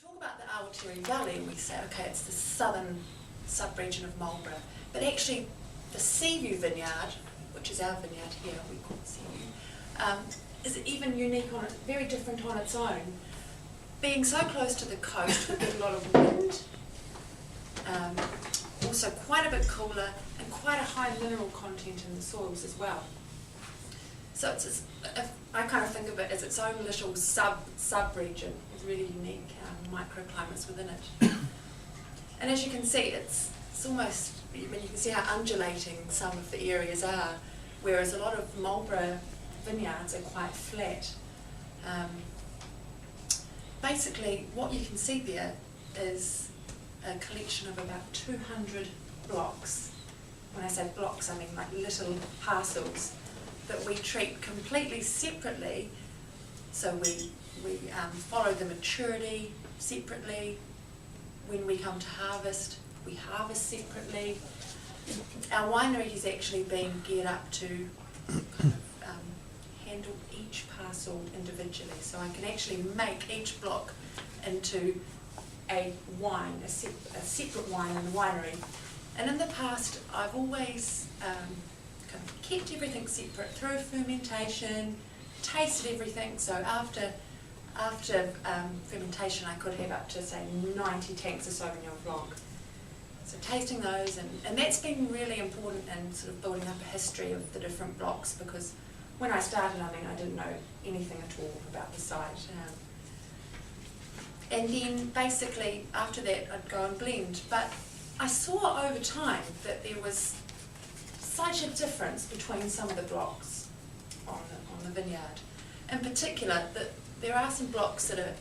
talk about the Awatere Valley and we say, okay, it's the southern sub-region of Marlborough, but actually the Seaview Vineyard, which is our vineyard here, we call it Seaview, is even unique on it, very different on its own. Being so close to the coast, we get a lot of wind, also quite a bit cooler, and quite a high mineral content in the soils as well. So I kind of think of it as its own little sub-region with really unique microclimates within it. And as you can see, it's almost, I mean, you can see how undulating some of the areas are, whereas a lot of Marlborough vineyards are quite flat. Basically, what you can see there is a collection of about 200 blocks. When I say blocks, I mean like little parcels that we treat completely separately. So we follow the maturity separately. When we come to harvest, we harvest separately. Our winery has actually been geared up to kind of handle each parcel individually. So I can actually make each block into a wine, a separate wine in the winery. And in the past, I've always kind of kept everything separate through fermentation, tasted everything. So after fermentation, I could have up to, say, 90 tanks of Sauvignon Blanc. So tasting those, and that's been really important in sort of building up a history of the different blocks, because when I started, I mean, I didn't know anything at all about the site. And then basically after that, I'd go and blend. But I saw over time that there was such a difference between some of the blocks on the vineyard. In particular, that there are some blocks that are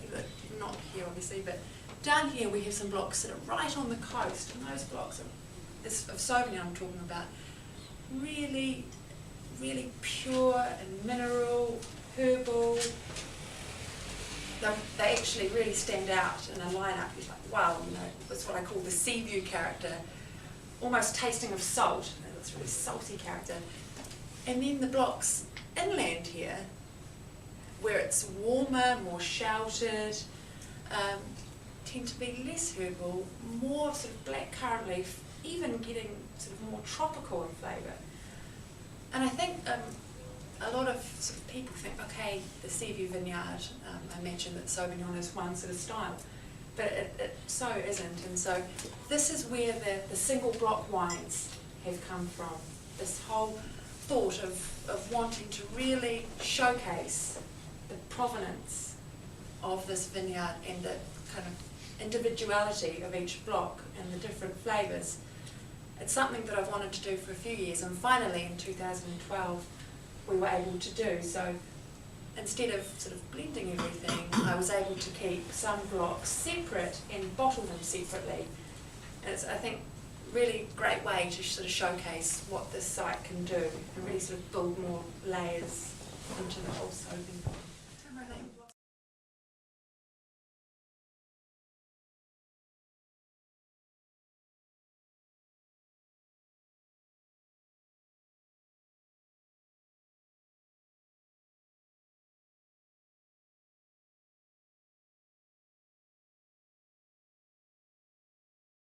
not here obviously, but down here we have some blocks that are right on the coast, and those blocks of Sauvignon I'm talking about, really, really pure and mineral, herbal. They actually really stand out in a lineup. You're like, wow, you know, that's what I call the Seaview character, almost tasting of salt. It's really salty character. And then the blocks inland here, where it's warmer, more sheltered, tend to be less herbal, more sort of black currant leaf, even getting sort of more tropical in flavour. And I think a lot of sort of people think, okay, the Seaview Vineyard, I mentioned that Sauvignon is one sort of style, but it so isn't. And so this is where the single block wines have come from, this whole thought of wanting to really showcase the provenance of this vineyard and the kind of individuality of each block and the different flavours. It's something that I've wanted to do for a few years, and finally in 2012 we were able to do. So instead of sort of blending everything, I was able to keep some blocks separate and bottle them separately. And it's, I think, really great way to sort of showcase what this site can do and really sort of build more layers into the whole Sauvignon.